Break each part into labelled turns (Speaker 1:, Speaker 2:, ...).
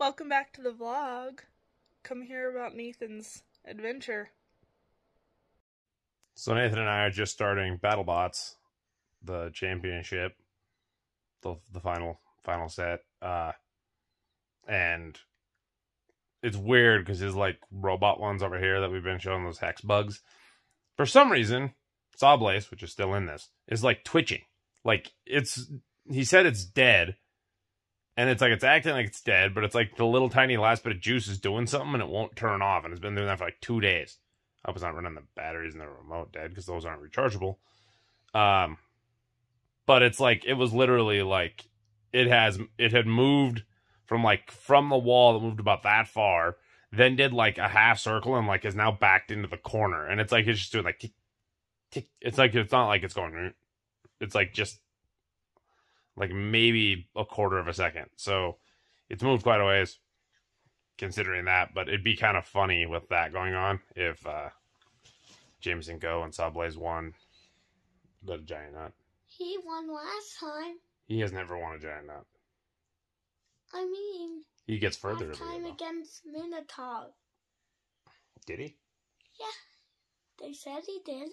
Speaker 1: Welcome back to the vlog. Come hear about Nathan's adventure.
Speaker 2: So Nathan and I are just starting BattleBots, the championship, the final set, and it's weird because his like robot ones over here that we've been showing, those hex bugs, for some reason, Sawblaze, which is still in this, is like twitching. Like he said it's dead, and it's like it's acting like it's dead, but it's like the little tiny last bit of juice is doing something and it won't turn off, and it's been doing that for like 2 days. I hope it's not running the batteries in the remote dead because those aren't rechargeable. But it's like it was literally like it had moved from the wall that moved about that far, then did like a half circle and like is now backed into the corner, and it's like it's just doing like tick, tick. It's like it's not like it's going. It's like just like maybe a quarter of a second. So it's moved quite a ways considering that, but it'd be kind of funny with that going on if Jameson Go and Sawblaze won the giant nut.
Speaker 3: He won last time.
Speaker 2: He has never won a giant nut.
Speaker 3: I mean,
Speaker 2: he gets further
Speaker 3: last
Speaker 2: every
Speaker 3: time
Speaker 2: year,
Speaker 3: against Minotaur.
Speaker 2: Did he?
Speaker 3: Yeah, they said he did.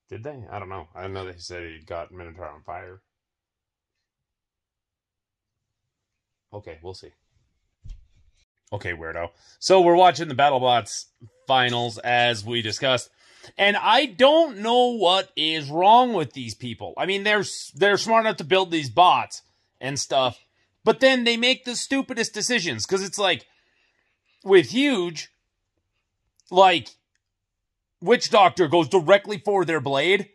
Speaker 2: Did they? I don't know. I didn't know that he said he got Minotaur on fire. Okay, we'll see. Okay, weirdo. So we're watching the BattleBots finals as we discussed. And I don't know what is wrong with these people. I mean, they're smart enough to build these bots and stuff, but then they make the stupidest decisions. Because it's like, with Huge, like, Witch Doctor goes directly for their blade.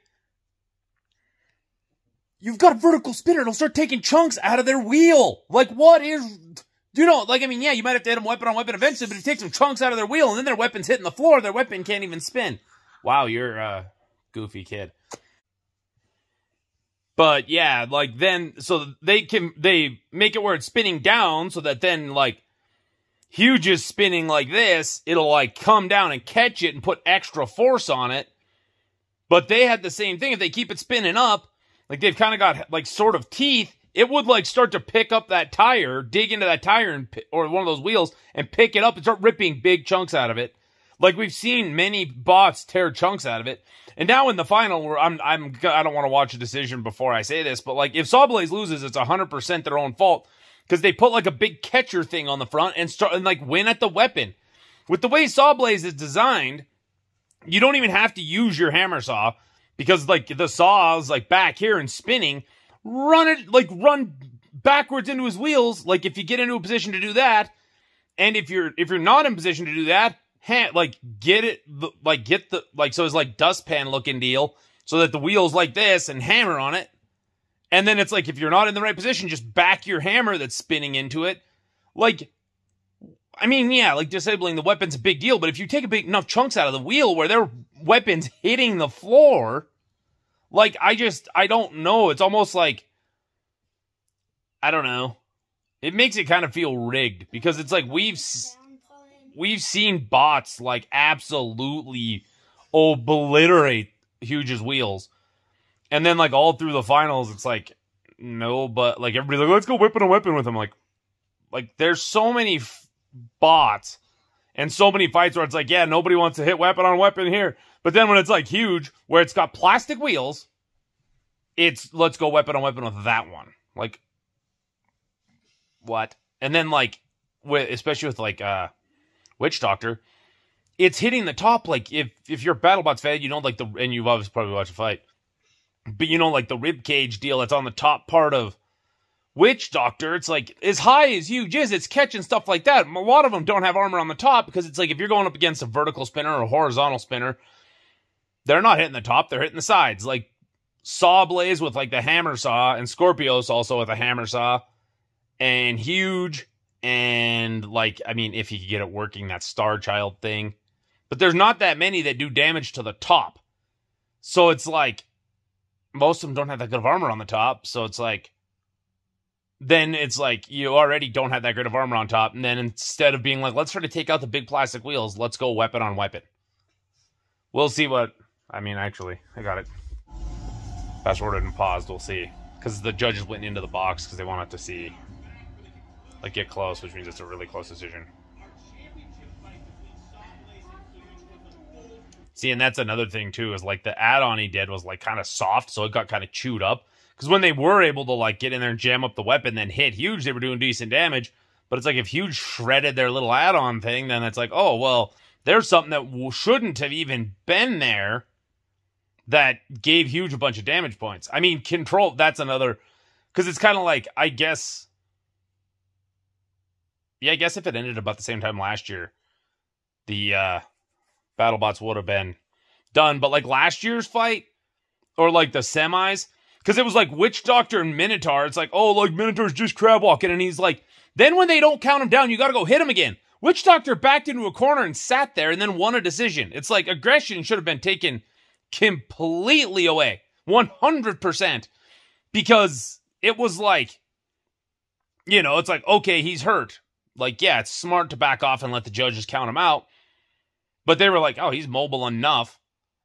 Speaker 2: You've got a vertical spinner. It'll start taking chunks out of their wheel. Like, what is... You know, like, I mean, yeah, you might have to hit them weapon on weapon eventually, but if you take some chunks out of their wheel and then their weapon's hitting the floor, their weapon can't even spin. Wow, you're a goofy kid. But yeah, like then, so they make it where it's spinning down so that then like Huge is spinning like this, it'll like come down and catch it and put extra force on it. But they had the same thing. If they keep it spinning up, like they've kind of got like sort of teeth, it would like start to pick up that tire, dig into that tire and or one of those wheels and pick it up and start ripping big chunks out of it. Like we've seen many bots tear chunks out of it. And now in the final, where I don't want to watch a decision before I say this, but like if Sawblaze loses, it's 100% their own fault because they put like a big catcher thing on the front and start and like win at the weapon. With the way Sawblaze is designed, you don't even have to use your hammer saw because like the saw is like back here and spinning. Run backwards into his wheels. Like if you get into a position to do that, and if you're not in position to do that, get so it's like dustpan looking deal, so that the wheel's like this and hammer on it, and then it's like if you're not in the right position, just back your hammer that's spinning into it. Like, I mean, yeah, like disabling the weapon's a big deal, but if you take enough chunks out of the wheel where their weapon's hitting the floor. Like, I don't know. It's almost like, I don't know. It makes it kind of feel rigged because it's like we've seen bots like absolutely obliterate Huge's wheels. And then like all through the finals, it's like, no, but like everybody's like, let's go weapon on weapon with him. Like there's so many bots and so many fights where it's like, yeah, nobody wants to hit weapon on weapon here. But then when it's like Huge, where it's got plastic wheels, it's let's go weapon on weapon with that one. Like, what? And then like, especially with like Witch Doctor, it's hitting the top. Like if you're a BattleBots fan, you know like and you've obviously probably watched the fight, but you know like the rib cage deal that's on the top part of Witch Doctor, it's like as high as Huge is, it's catching stuff like that. A lot of them don't have armor on the top because it's like if you're going up against a vertical spinner or a horizontal spinner, they're not hitting the top, they're hitting the sides. Like Sawblaze with like the hammer saw, and Scorpios also with a hammer saw, and Huge, and like, I mean, if you could get it working, that Star Child thing. But there's not that many that do damage to the top. So it's like, most of them don't have that good of armor on the top, so it's like, then it's like, you already don't have that great of armor on top, and then instead of being like, let's try to take out the big plastic wheels, let's go weapon on weapon. We'll see what... I mean, actually, I got it fast forwarded and paused. We'll see. Because the judges went into the box because they wanted to see Like, get close, which means it's a really close decision. See, and that's another thing, too, is, like, the add-on he did was, like, kind of soft, so it got kind of chewed up. Because when they were able to, like, get in there and jam up the weapon, then hit Huge, they were doing decent damage. But it's like, if Huge shredded their little add-on thing, then it's like, oh, well, there's something that shouldn't have even been there that gave Huge a bunch of damage points. I mean, Control, that's another... Because it's kind of like, I guess... Yeah, I guess if it ended about the same time last year, the BattleBots would have been done. But like last year's fight, or like the semis, because it was like Witch Doctor and Minotaur. It's like, oh, like Minotaur's just crab walking. And he's like, then when they don't count him down, you got to go hit him again. Witch Doctor backed into a corner and sat there and then won a decision. It's like aggression should have been taken completely away. 100%. Because it was like, you know, it's like, okay, he's hurt. Like, yeah, it's smart to back off and let the judges count him out. But they were like, oh, he's mobile enough.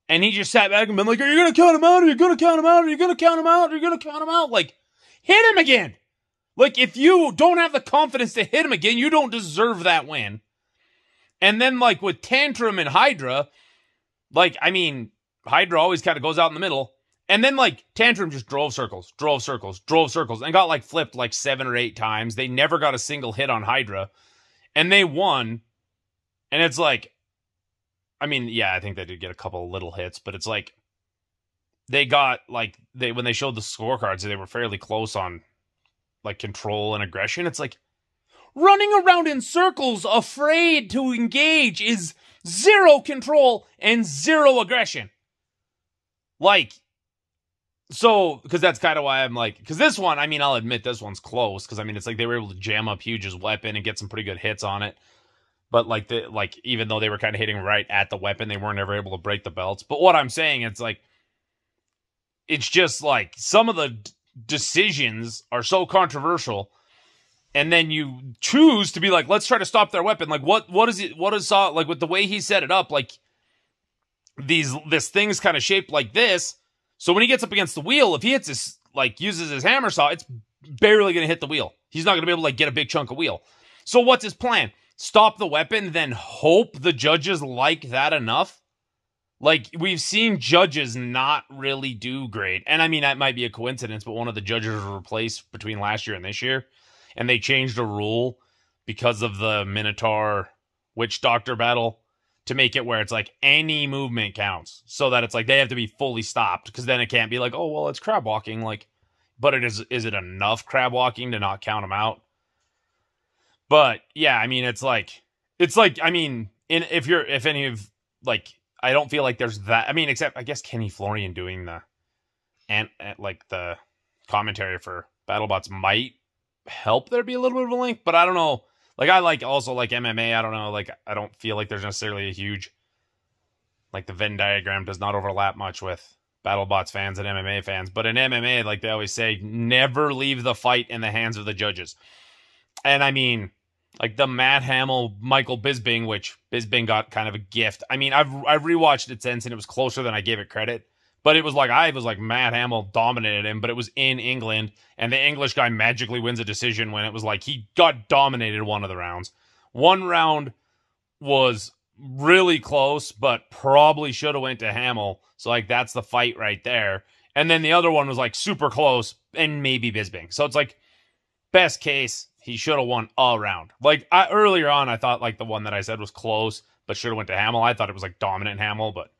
Speaker 2: And he just sat back and been like, are you going to count him out? Are you going to count him out? Are you going to count him out? Are you going to count him out? Like, hit him again. Like, if you don't have the confidence to hit him again, you don't deserve that win. And then, like, with Tantrum and Hydra, like, I mean, Hydra always kind of goes out in the middle. And then, like, Tantrum just drove circles, and got, like, flipped, like, 7 or 8 times. They never got a single hit on Hydra. And they won. And it's like, I mean, yeah, I think they did get a couple of little hits, but it's like, they got, like, when they showed the scorecards, they were fairly close on, like, control and aggression. It's like, running around in circles, afraid to engage, is 0 control and 0 aggression. Like... So, because that's kind of why I'm like, because this one, I mean, I'll admit this one's close, because I mean, it's like they were able to jam up Huge's weapon and get some pretty good hits on it. But like, even though they were kind of hitting right at the weapon, they weren't ever able to break the belts. But what I'm saying, it's like, it's just like, some of the decisions are so controversial, and then you choose to be like, let's try to stop their weapon. Like, what is like, with the way he set it up, like, this thing's kind of shaped like this. So when he gets up against the wheel, if he hits his, like, uses his hammer saw, it's barely going to hit the wheel. He's not going to be able to, like, get a big chunk of wheel. So what's his plan? Stop the weapon, then hope the judges like that enough? Like, we've seen judges not really do great. And I mean, that might be a coincidence, but one of the judges was replaced between last year and this year. And they changed a rule because of the Minotaur Witch Doctor battle, to make it where it's like any movement counts, so that it's like they have to be fully stopped, because then it can't be like, oh, well, it's crab walking, like, but is it enough crab walking to not count them out? But yeah, I mean, it's like, I mean, if any of, like, I don't feel like there's that, I mean, except I guess Kenny Florian doing like the commentary for BattleBots might help there be a little bit of a link, but I don't know. Like, I also like MMA. I don't know. Like, I don't feel like there's necessarily a huge, like, the Venn diagram does not overlap much with BattleBots fans and MMA fans. But in MMA, like they always say, never leave the fight in the hands of the judges. And I mean, like the Matt Hamill, Michael Bisping, which Bisping got kind of a gift. I mean, I've rewatched it since, and it was closer than I gave it credit. But it was like Matt Hamill dominated him, but it was in England, and the English guy magically wins a decision when it was like he got dominated one of the rounds. One round was really close, but probably should have went to Hamill. So like that's the fight right there. And then the other one was like super close and maybe Bisping. So it's like best case, he should have won all round. Like earlier on, I thought like the one that I said was close, but should have went to Hamill. I thought it was like dominant Hamill, but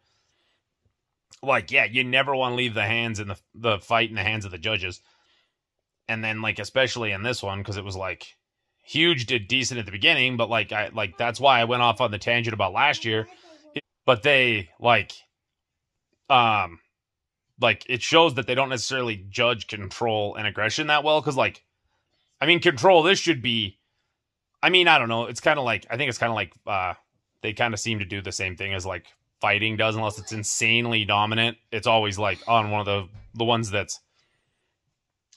Speaker 2: like, yeah, you never want to leave the hands in the fight in the hands of the judges. And then, like, especially in this one, because it was, like, Huge did decent at the beginning, but, like, that's why I went off on the tangent about last year. But they, like, it shows that they don't necessarily judge control and aggression that well, because, like, I mean, control, this should be, I mean, I don't know, it's kind of like, I think it's kind of like, they kind of seem to do the same thing as, like, fighting does, unless it's insanely dominant. It's always like on one of the ones that's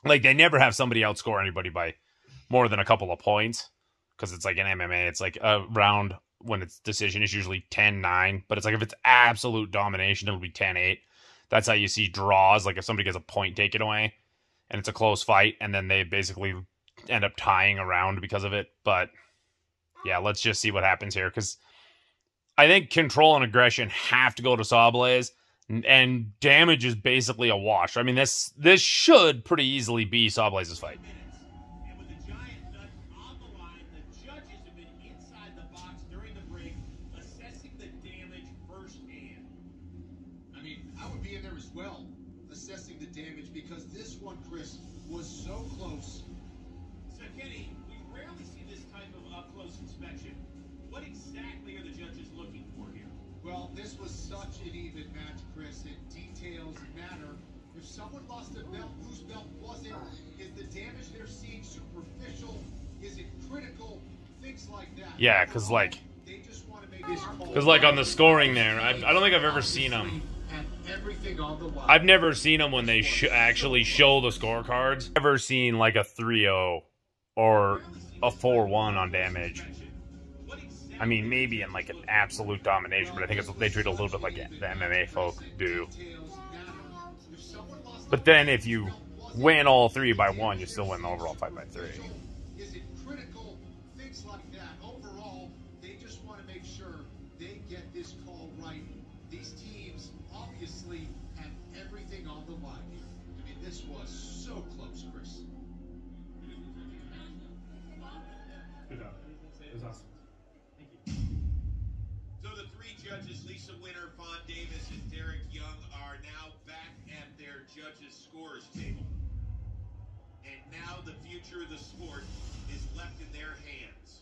Speaker 2: like they never have somebody outscore anybody by more than a couple of points, because it's like in MMA, it's like a round when it's decision is usually 10-9, but it's like if it's absolute domination, it'll be 10-8. That's how you see draws, like if somebody gets a point taken away and it's a close fight, and then they basically end up tying around because of it. But yeah, let's just see what happens here, because I think control and aggression have to go to Sawblaze, and damage is basically a wash. I mean, this should pretty easily be Sawblaze's fight.
Speaker 4: And with the giant nut on the line, the judges have been inside the box during the break, assessing the damage firsthand.
Speaker 5: I mean, I would be in there as well, assessing the damage, because this one, Chris, was so close.
Speaker 4: So, Kenny, we rarely see this type of up-close inspection. What exactly are the judges looking for here?
Speaker 5: Well, this was such an even match, Chris, and details matter. If someone lost a belt, whose belt was it? Is the damage they're seeing superficial? Is it critical? Things like that.
Speaker 2: Yeah, because like
Speaker 5: They just want to make this call.
Speaker 2: Because, like, on the scoring there, I don't think I've ever seen them.
Speaker 5: Everything on the line.
Speaker 2: I've never seen them when they actually show the scorecards. Never seen, like, a 3-0 or a 4-1 on damage. I mean, maybe in, like, an absolute domination, but I think they treat it a little bit like the MMA folk do. But then if you win all 3 by 1, you still win the overall fight by 3.
Speaker 5: Is it critical? Things like that. Overall, they just want to make sure they get this call right. These teams obviously have everything on the line here. I mean, this was so close, Chris.
Speaker 6: Good job. It was awesome.
Speaker 4: So the 3 judges, Lisa Winter, Fawn Davis, and Derek Young, are now back at their judges' scores table. And now the future of the sport is left in their hands.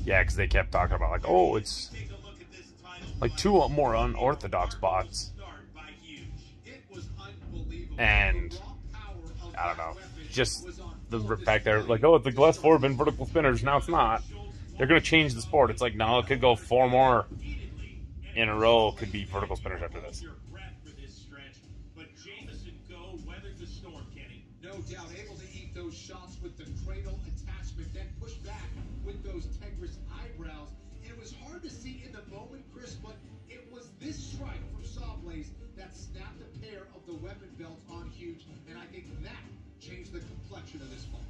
Speaker 2: Yeah, because they kept talking about, like, oh, it's
Speaker 4: Take a look at this title
Speaker 2: like
Speaker 4: fight.
Speaker 2: 2 more unorthodox bots.
Speaker 4: Start by Huge.
Speaker 5: It was unbelievable.
Speaker 2: And
Speaker 5: The raw power of
Speaker 2: I don't
Speaker 5: that
Speaker 2: know,
Speaker 5: weapon
Speaker 2: just
Speaker 5: was on
Speaker 2: the
Speaker 5: full
Speaker 2: fact they're
Speaker 5: display.
Speaker 2: like, oh, it's the Glass Forbin vertical spinners. Now it's not. They're going to change the sport. It's like, no, it could go 4 more in a row. Could be vertical spinners after this.
Speaker 4: Your breath for this stretch, but Jameson Go weathered the storm, Kenny.
Speaker 5: No doubt, able to eat those shots with the cradle attachment, then push back with those Tegris eyebrows. And it was hard to see in the moment, Chris, but it was this strike from Sawblaze that snapped a pair of the weapon belts on Huge, and I think that changed the complexion of this fight.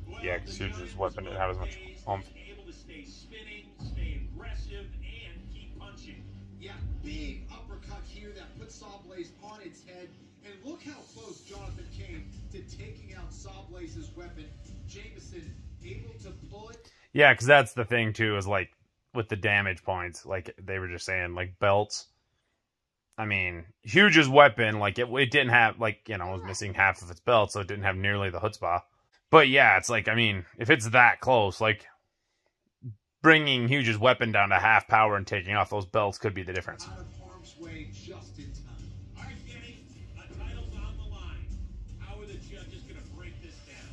Speaker 4: Well,
Speaker 2: Yeah, 'cause
Speaker 4: the
Speaker 2: Huge's
Speaker 4: Giants
Speaker 2: weapon didn't have as much
Speaker 4: days
Speaker 2: oomph.
Speaker 4: able to stay spinning, stay aggressive, and keep punching.
Speaker 5: Yeah, big uppercut here that put Sawblaze on its head. And look how close Jonathan came to taking out Sawblaze's weapon. Jameson able to pull it.
Speaker 2: Yeah, because that's the thing, too, is like with the damage points, like they were just saying, like belts. I mean, Huge's weapon, like it didn't have, like, you know, it was missing half of its belt, so it didn't have nearly the chutzpah. But yeah, it's like, I mean, if it's that close, like bringing Huge's weapon down to half power and taking off those belts could be the difference.
Speaker 5: Out of harm's way just in time.
Speaker 4: All right, Kenny, a title's on the line. How are the judges going to break this down?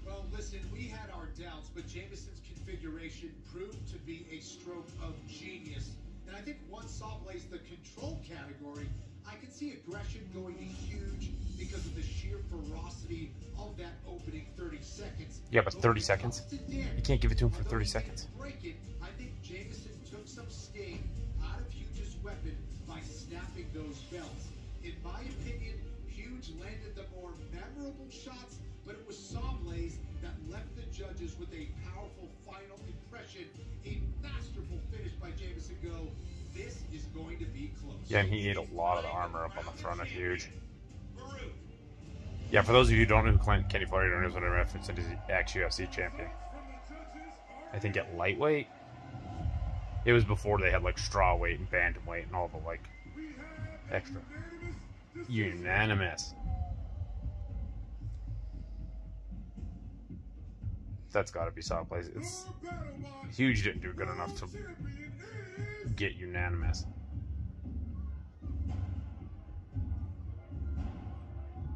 Speaker 5: Well, listen, we had our doubts, but Jameson's configuration proved to be a stroke of genius. And I think once Sawblaze the control category, I can see aggression going to Huge because of the sheer ferocity of that opening 30 seconds.
Speaker 2: Yeah, but 30 seconds? You can't give it to him for 30 seconds.
Speaker 5: Break it. I think Jameson took some sting out of Huge's weapon by snapping those belts. In my opinion, Huge landed the more memorable shots, but it was Sawblaze that left the judges with a powerful final impression. A masterful finish by Jameson Go. This is going to be close.
Speaker 2: Yeah, and he ate a lot of the armor up on the front of Huge.
Speaker 4: Baruch.
Speaker 2: Yeah, for those of you who don't know who Kenny Florian is, whatever, reference, he's the ex-UFC champion. I think at lightweight, it was before they had like straw weight and bantamweight and all the like extra. Unanimous. That's got to be Sawblaze. It's Huge didn't do good enough to get unanimous.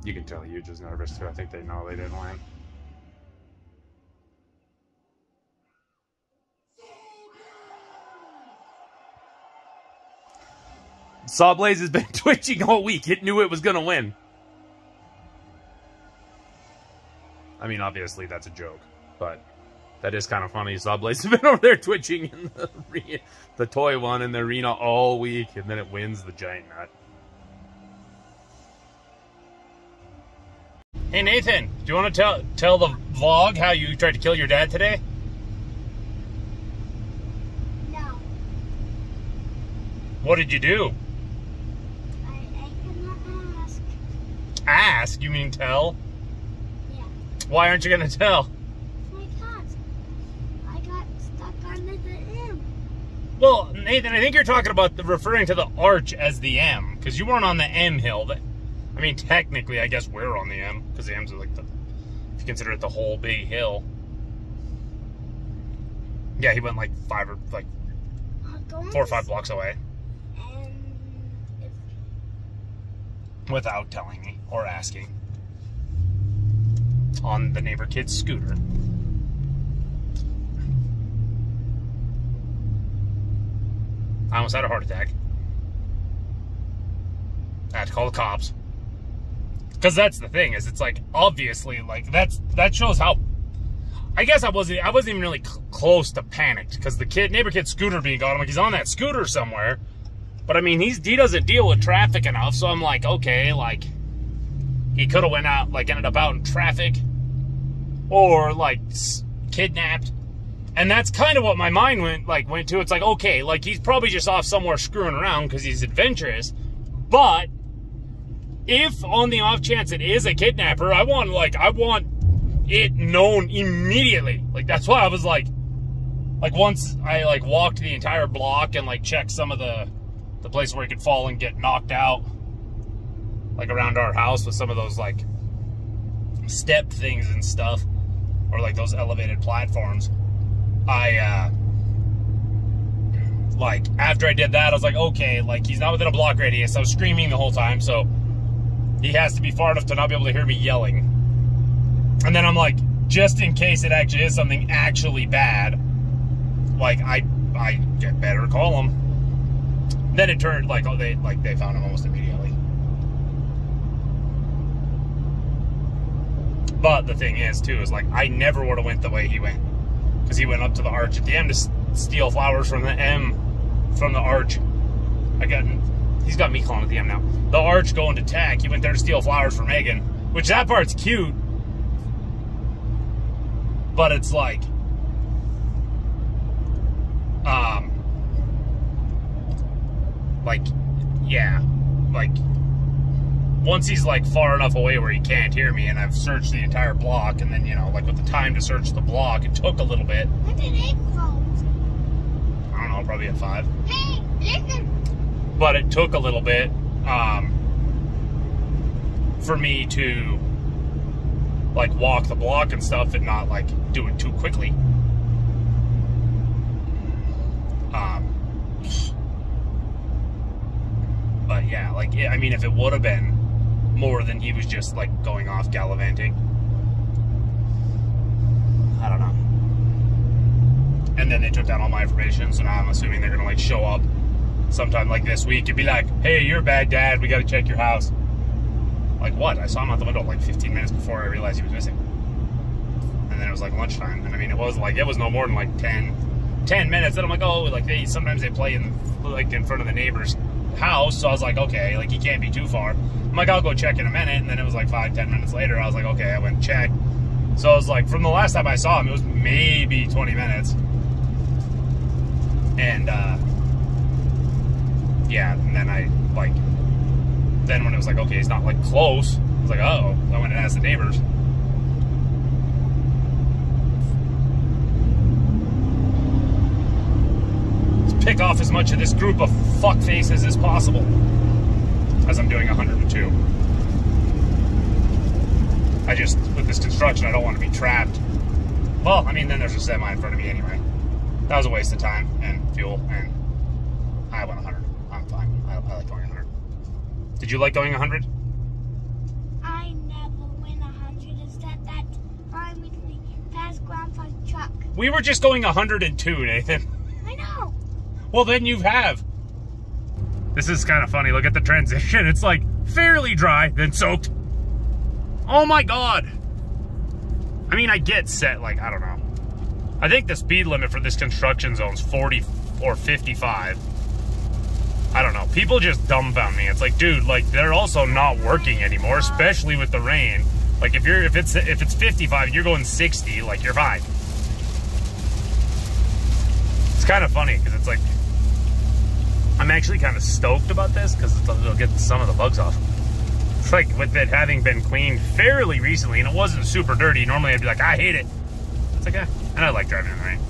Speaker 2: You can tell Huge is nervous too. I think they know they didn't win. Sawblaze has been twitching all week. It knew it was going to win. I mean, obviously that's a joke, but that is kind of funny. Sawblaze has been over there twitching in the toy one in the arena all week, and then it wins the giant nut. Hey, Nathan, do you want to tell the vlog how you tried to kill your dad today?
Speaker 3: No.
Speaker 2: What did you do?
Speaker 3: I cannot ask.
Speaker 2: Ask? You mean tell?
Speaker 3: Yeah.
Speaker 2: Why aren't you going to tell?
Speaker 3: Because I got stuck under the M.
Speaker 2: Well, Nathan, I think you're talking about referring to the arch as the M, because you weren't on the M hill. I mean, technically, I guess we're on the M, because the M's are like the, if you consider it the whole big hill. Yeah, he went like 4 or 5 blocks away.
Speaker 3: And
Speaker 2: Without telling me or asking. On the neighbor kid's scooter. I almost had a heart attack. I had to call the cops. Because that's the thing, is it's like, obviously, like, that shows how, I guess I wasn't even really close to panicked, because the neighbor kid's scooter being gone, I'm like, he's on that scooter somewhere. But I mean, he doesn't deal with traffic enough, so I'm like, okay, like, he could have went out, like, ended up out in traffic, or, like, kidnapped. And that's kind of what my mind went to. It's like, okay, like, he's probably just off somewhere screwing around because he's adventurous. But if on the off chance it is a kidnapper, I want it known immediately. Like, that's why I was like once I like walked the entire block and like checked some of the place where he could fall and get knocked out, like around our house with some of those like step things and stuff, or like those elevated platforms. Like, after I did that, I was like, okay, like, he's not within a block radius. I was screaming the whole time, so he has to be far enough to not be able to hear me yelling. And then I'm like, just in case it actually is something actually bad, like, I better call him. Then it turned, like, oh, they found him almost immediately. But the thing is, too, is, like, I never would have went the way he went. Because he went up to the arch at the M to steal flowers from the M, from the arch. He's got me calling it the M now. The arch going to tack. He went there to steal flowers for Megan, which that part's cute. But it's like, yeah, like, once he's like far enough away where he can't hear me, and I've searched the entire block, and then, you know, like with the time to search the block, it took a little bit.
Speaker 3: When did it close?
Speaker 2: I don't know, probably at 5.
Speaker 3: Hey, listen.
Speaker 2: But it took a little bit for me to like walk the block and stuff and not like do it too quickly. But yeah, like, I mean, if it would have been more than he was just like going off gallivanting, I don't know. And then they took down all my information, so now I'm assuming they're gonna like show up sometime like this week and be like, hey, you're a bad dad, we gotta check your house. Like, what? I saw him out the window like 15 minutes before I realized he was missing. And then it was like lunchtime, and I mean, it was no more than like 10 minutes, and I'm like, oh, like, sometimes they play in front of the neighbor's house, so I was like, okay, like, he can't be too far. I'm like, I'll go check in a minute, and then it was like 5-10 minutes later, I was like, okay, I went and checked. So I was like, from the last time I saw him, it was maybe 20 minutes. And, yeah, and then then when it was like, okay, he's not, like, close, I was like, uh-oh. I went and asked the neighbors. Let's pick off as much of this group of fuckfaces as possible. As I'm doing 102. I just, with this construction, I don't want to be trapped. Well, I mean, then there's a semi in front of me anyway. That was a waste of time and fuel, and I went 100. I'm fine. I like going 100. Did you like going 100?
Speaker 3: I never win 100 instead that time we passed Grandpa's truck.
Speaker 2: We were just going 102, Nathan.
Speaker 3: I know.
Speaker 2: Well, then you have. This is kind of funny. Look at the transition. It's like fairly dry, then soaked. Oh my God. I mean, I get set, like, I don't know. I think the speed limit for this construction zone is 40 or 55. I don't know. People just dumbfound me. It's like, dude, like, they're also not working anymore, especially with the rain.
Speaker 7: Like if it's 55 and you're going 60, like you're fine. It's kind of funny because it's like, I'm actually kind of stoked about this because it'll get some of the bugs off. It's like with it having been cleaned fairly recently and it wasn't super dirty. Normally I'd be like, I hate it. It's like, and I like driving in the rain.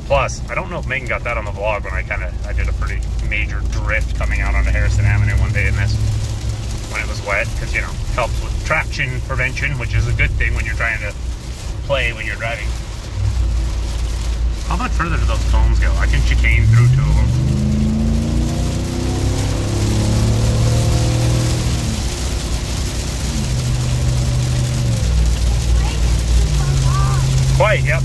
Speaker 7: Plus, I don't know if Megan got that on the vlog when I did a pretty major drift coming out onto Harrison Avenue one day in this when it was wet, because, you know, helps with traction prevention, which is a good thing when you're trying to play when you're driving. How much further do those cones go? I can chicane through 2 of them. Quite, yep.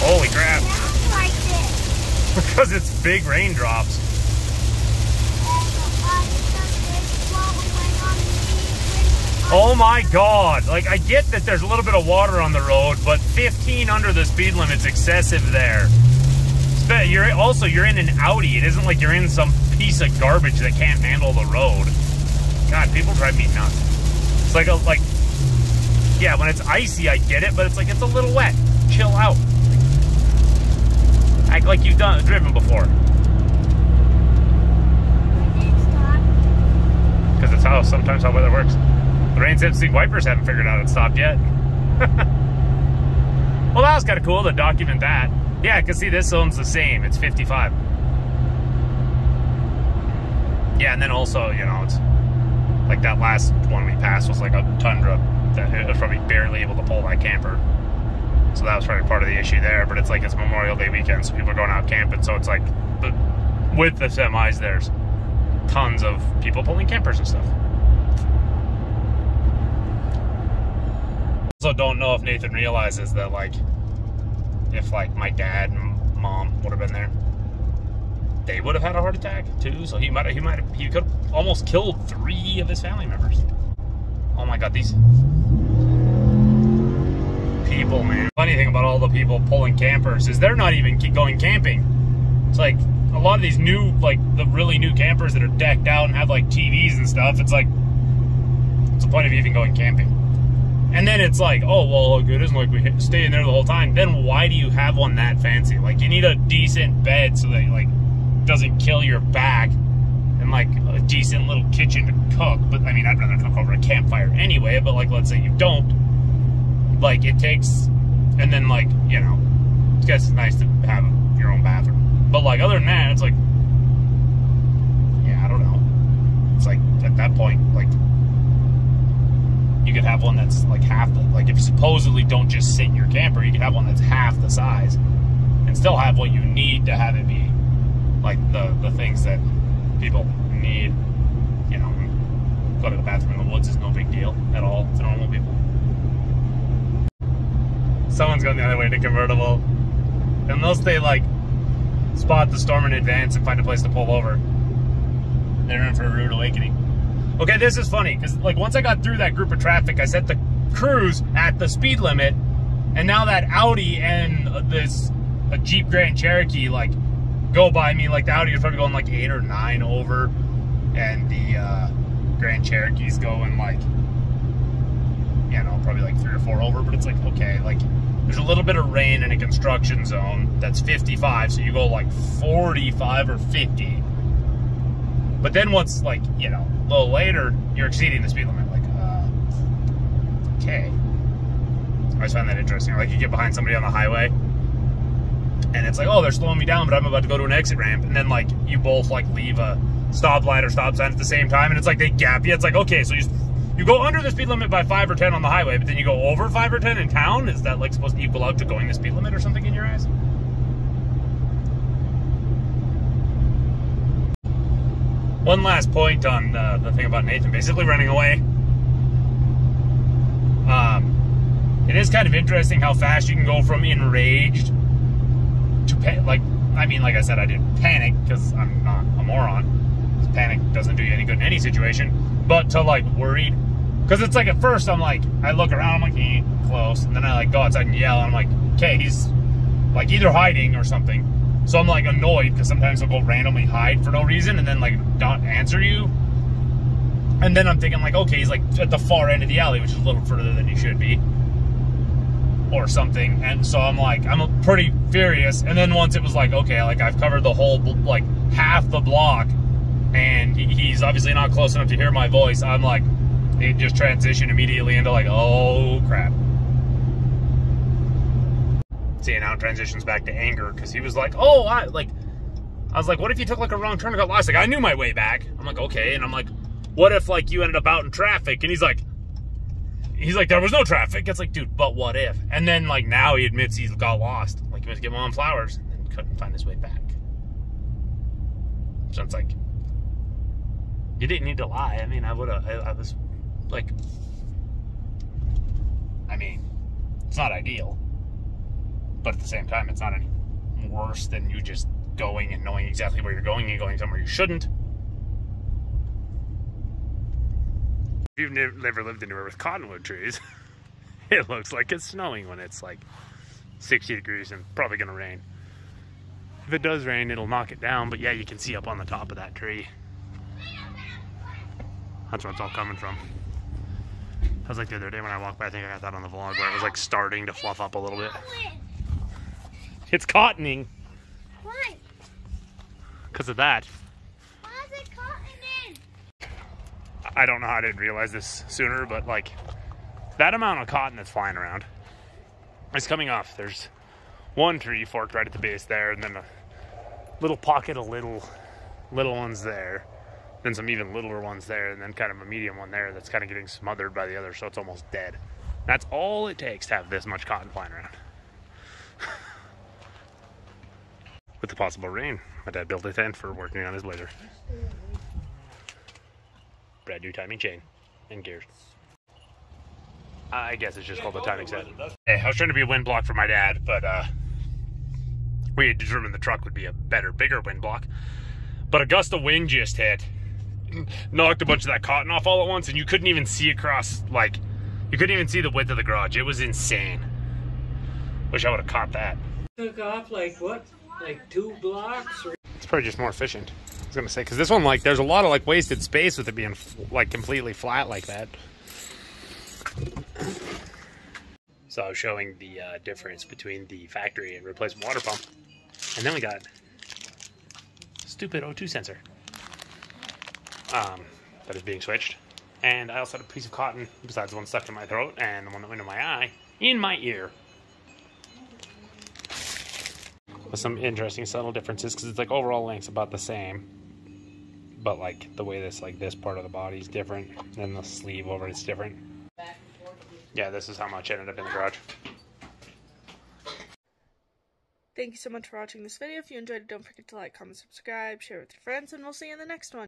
Speaker 7: Holy crap. Because it's big raindrops. Oh my god. Like, I get that there's a little bit of water on the road, but 15 under the speed limit's excessive there. You're in an Audi. It isn't like you're in some piece of garbage that can't handle the road. God, people drive me nuts. It's like, yeah, when it's icy, I get it, but it's like, it's a little wet. Chill out. Act like you've driven before. Because it's sometimes how weather works. The rain sensing wipers haven't figured out it stopped yet. Well, that was kind of cool to document that. Yeah, because see, this zone's the same. It's 55. Yeah, and then also, you know, it's like that last one we passed was like a Tundra that it was probably barely able to pull that camper. So that was probably part of the issue there. But it's like it's Memorial Day weekend, so people are going out camping. So it's like, but with the semis, there's tons of people pulling campers and stuff. Also, don't know if Nathan realizes that, like, if like my dad and mom would have been there, they would have had a heart attack too. So he could have almost killed 3 of his family members. Oh my god, these people, man. Funny thing about all the people pulling campers is they're not even going camping. It's like a lot of these new, like the really new campers that are decked out and have like TVs and stuff. It's like, what's the point of even going camping? And then it's like, oh, well, it isn't like we stay in there the whole time. Then why do you have one that fancy? Like, you need a decent bed so that, like, doesn't kill your back. And, like, a decent little kitchen to cook. But, I mean, I'd rather cook over a campfire anyway. But, like, let's say you don't. Like, it takes... And then, like, you know, I guess it's nice to have your own bathroom. But, like, other than that, it's like... Yeah, I don't know. It's like, at that point, like... You could have one that's like half the, like if you supposedly don't just sit in your camper, you could have one that's half the size and still have what you need to have it be like the things that people need. You know, go to the bathroom in the woods is no big deal at all to normal people. Someone's going the other way in a convertible, unless they like spot the storm in advance and find a place to pull over. They're in for a rude awakening. Okay, this is funny, because like once I got through that group of traffic, I set the cruise at the speed limit, and now that Audi and a Jeep Grand Cherokee like go by me. Like the Audi is probably going like 8 or 9 over, and the Grand Cherokee's going like, you know, probably like 3 or 4 over. But it's like, okay, like there's a little bit of rain in a construction zone that's 55, so you go like 45 or 50. But then once, like, you know, a little later, you're exceeding the speed limit. Like, okay. I always find that interesting. Like, you get behind somebody on the highway, and it's like, oh, they're slowing me down, but I'm about to go to an exit ramp. And then, like, you both, like, leave a stoplight or stop sign at the same time, and it's like they gap you. It's like, okay, so you go under the speed limit by 5 or 10 on the highway, but then you go over 5 or 10 in town? Is that, like, supposed to equal out to going the speed limit or something in your eyes? One last point on the thing about Nathan basically running away. It is kind of interesting how fast you can go from enraged to like, I mean, like I said, I didn't panic because I'm not a moron. Panic doesn't do you any good in any situation, but to like worried, because it's like at first I'm like, I look around, I'm like, close, and then I like go outside and yell, and I'm like, okay, he's like either hiding or something. So I'm like annoyed because sometimes they'll go randomly hide for no reason and then like not answer you. And then I'm thinking like, okay, he's like at the far end of the alley, which is a little further than he should be, or something. And so I'm like, I'm pretty furious. And then once it was like, okay, like I've covered the whole, like half the block, and he's obviously not close enough to hear my voice, I'm like, it just transitioned immediately into like, oh crap. See, now it transitions back to anger because he was like, oh, I was like, what if you took like a wrong turn and got lost? Like, I knew my way back. I'm like, okay. And I'm like, what if like you ended up out in traffic? And he's like, there was no traffic. It's like, dude, but what if? And then like now he admits he's got lost. Like he went to get mom flowers and then couldn't find his way back. So it's like, you didn't need to lie. I mean, I was like, I mean, it's not ideal, but at the same time, it's not any worse than you just going and knowing exactly where you're going and going somewhere you shouldn't. If you've never lived anywhere with cottonwood trees, it looks like it's snowing when it's like 60 degrees and probably gonna rain. If it does rain, it'll knock it down, but yeah, you can see up on the top of that tree. That's where it's all coming from. I was like the other day when I walked by, I think I got that on the vlog, where it was like starting to fluff up a little bit. It's cottoning.
Speaker 3: Why?
Speaker 7: Because of that.
Speaker 3: Why is it cottoning?
Speaker 7: I don't know how I didn't realize this sooner, but like that amount of cotton that's flying around is coming off. There's one tree forked right at the base there, and then a little pocket of little ones there, then some even littler ones there, and then kind of a medium one there that's kind of getting smothered by the other, so it's almost dead. That's all it takes to have this much cotton flying around. With the possible rain, my dad built a tent for working on his blazer. Brand new timing chain and gears. I guess it's just called the timing set. Hey, I was trying to be a wind block for my dad, but we had determined the truck would be a better, bigger wind block. But a gust of wind just hit, knocked a bunch of that cotton off all at once, and you couldn't even see across, like, you couldn't even see the width of the garage. It was insane. Wish I would have caught that.
Speaker 8: Took off like what? Like 2 blocks? Or...
Speaker 7: It's probably just more efficient. I was gonna say, because this one, like, there's a lot of like wasted space with it being like completely flat like that. So I was showing the difference between the factory and replacement water pump, and then we got stupid O2 sensor that is being switched, and I also had a piece of cotton besides the one stuck in my throat and the one that went in my eye in my ear. With some interesting subtle differences, because it's like overall length's about the same, but like the way this part of the body is different, and the sleeve over it's different. Yeah, this is how much ended up in the garage.
Speaker 1: Thank you so much for watching this video. If you enjoyed it, don't forget to like, comment, subscribe, share with your friends, and we'll see you in the next one.